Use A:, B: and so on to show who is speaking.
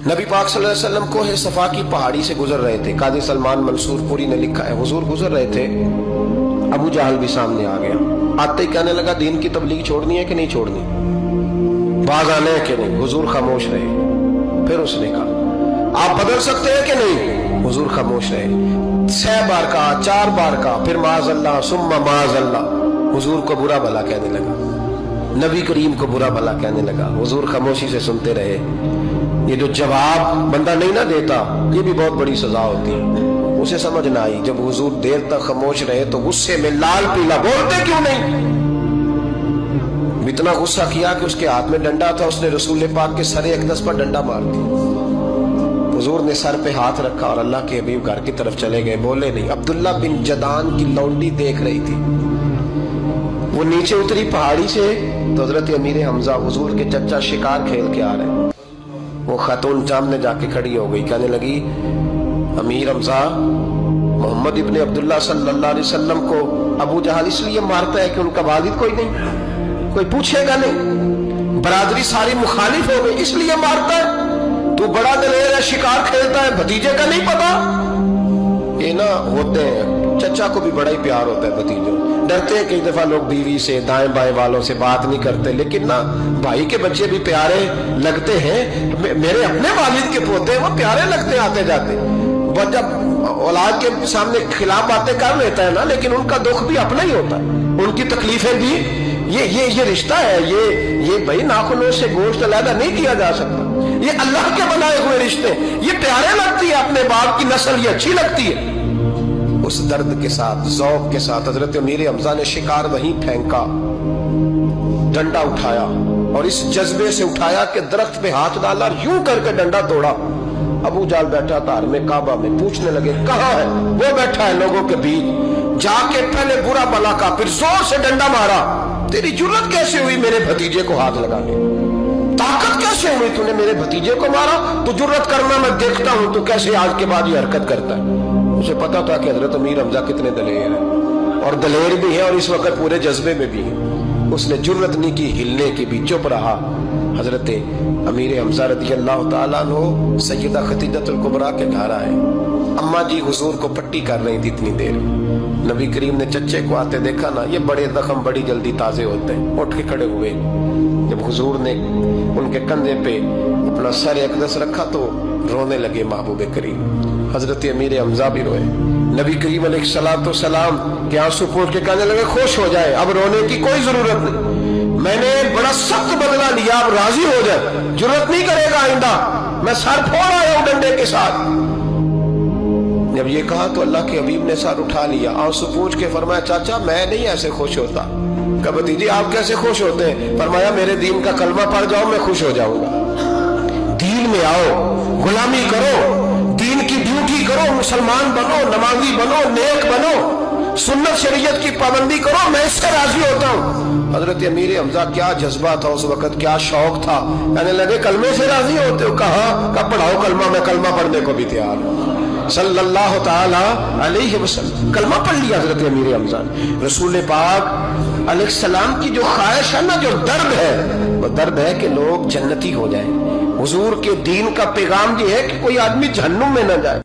A: नबी पाक सल्लल्लाहु अलैहि वसल्लम को है सफा की पहाड़ी से गुजर रहे थे। काजी सलमान मंसूर पुरी ने लिखा है, हुजूर गुजर रहे थे, अबू जहल भी सामने आ गया। आते ही कहने लगा, दीन की तबलीग छोड़नी है कि नहीं छोड़नी, बाज आने है कि नहीं। हुजूर खामोश रहे। फिर उसने कहा, आप बदल सकते हैं कि नहीं। हुजूर खामोश रहे। 6 बार कहा, 4 बार कहा, फिर माज़अल्लाह सुम्मा माज़अल्लाह। हुजूर को बुरा भला कहने लगा, नबी करीम को बुरा भला कहने लगा। हुजूर खामोशी से सुनते रहे। ये जो जवाब बंदा नहीं ना देता, ये भी बहुत बड़ी सजा होती है। उसे समझ ना आई, जब हुजूर देर तक खामोश रहे तो गुस्से में लाल पीला, बोलते क्यों नहीं। इतना गुस्सा किया कि उसके हाथ में डंडा था, उसने रसूल पाक के सर अक़दस पर डंडा मार दिया। हुजूर ने सर पे हाथ रखा और अल्लाह के हबीब घर की तरफ चले गए, बोले नहीं। अब्दुल्ला बिन जदान की लौंडी देख रही थी। वो नीचे उतरी पहाड़ी से तो हजरत अमीर हमजा हुजूर के चचा शिकार खेल के आ रहे। वो खातून सामने जाके खड़ी हो गई, कहने लगी, अमीर हमजा, मोहम्मद इब्ने अब्दुल्ला सल्लल्लाहु अलैहि वसल्लम को अबू जहल इसलिए मारता है कि उनका वालिद कोई नहीं, कोई पूछेगा नहीं, बरादरी सारी मुखालिफ हो गई, इसलिए मारता है। तू बड़ा दलेर है, शिकार खेलता है, भतीजे का नहीं पता। ये ना होते हैं, चचा को भी बड़ा ही प्यार होता है भतीजों। डरते हैं कई दफा लोग बीवी से, दाएं बाएं वालों से बात नहीं करते, लेकिन ना भाई के बच्चे भी प्यारे लगते हैं। मेरे अपने वालिद के पोते हैं, वो प्यारे लगते आते जाते। वो जब औलाद के सामने खिलाफ बातें कर लेता है ना, लेकिन उनका दुख भी अपना ही होता है, उनकी तकलीफें भी। ये रिश्ता है, ये भाई नाखूनों से गोश्त अलग नहीं किया जा सकता। ये अल्लाह के बनाए हुए रिश्ते, ये प्यारे लगती है, अपने बाप की नस्ल ये अच्छी लगती है। उस दर्द के साथ, ज़ौक़ के साथ हजरत अमीर हमजा ने शिकार वहीं फेंका, डंडा उठाया और इस जज्बे से उठाया कि दरख्त पे हाथ डाला, यूं करके डंडा तोड़ा। अबू जाल बैठा था हर में काबा में, पूछने लगे कहाँ है। वो बैठा है लोगों के बीच। जाके पहले बुरा भला का, फिर जोर से डंडा मारा। तेरी जुर्रत कैसे हुई मेरे भतीजे को हाथ लगाने, ताकत कैसे हुई तूने मेरे भतीजे को मारा। तू जुर्रत करना मैं देखता हूं, तू कैसे आज के बाद ये हरकत करता है। उसे पता था कि हजरत अमीर हमजा कितने दलेर हैं, और दलेर भी है और इस वक्त पूरे जज्बे में भी है। उसने जुर्रत नहीं की हिलने की भी, चुप रहा। हजरत अमीर हमजा रज़ी अल्लाह ताला अन्हु सैयदा खदीजतुल कुबरा के घर आए। अम्मा जी हुजूर को पट्टी कर रही थी इतनी देर। नबी करीम ने चच्चे को आते देखा ना, ये बड़े जख्म बड़ी जल्दी ताजे होते हैं। उठ के खड़े हुए। जब हुजूर ने उनके कंधे पे अपना सर अक़दस रखा तो रोने लगे महबूब करीम। हजरत अमीर हमजा भी रोए। नबी करीम अलैहिस्सलाम के आंसू पोंछ के कहने लगे, खुश हो जाए, अब रोने की कोई जरूरत नहीं, मैंने बड़ा सख्त बदला लिया, अब राजी हो जाए, जरूरत नहीं करेगा आइंदा, मैं सर फोड़ आया हूं डंडे के साथ। जब ये कहा तो अल्लाह के हबीब ने सर उठा लिया, आंसू पोंछ के फरमाया, चाचा मैं नहीं ऐसे खुश होता। कहा भतीजी आप कैसे खुश होते हैं। फरमाया, मेरे दीन का कलमा पढ़ जाओ, मैं खुश हो जाऊंगा। दीन में आओ, गुलामी करो, दीन की ड्यूटी करो, मुसलमान बनो, नमाजी बनो, नेक बनो, सुन्नत शरीयत की पाबंदी करो, मैं इससे राजी होता हूँ। हजरत अमीर हमजा क्या जज्बा था उस वक्त, क्या शौक था। कहने लगे कलमे से राजी होते हो। कहा पढ़ाओ कलमा, मैं कलमा पढ़ने को भी तैयार हूँ। सल्लल्लाहु ताला अलैहि वसल्लम कलमा पढ़ लिया हजरत अमीर हमजा। रसूल पाक अलैहिस्सलाम की जो ख्वाहिश है ना, जो दर्द है, वो दर्द है कि लोग जन्नती हो जाए। हुजूर के दीन का पैगाम ये है कि कोई आदमी जहन्नुम में न जाए।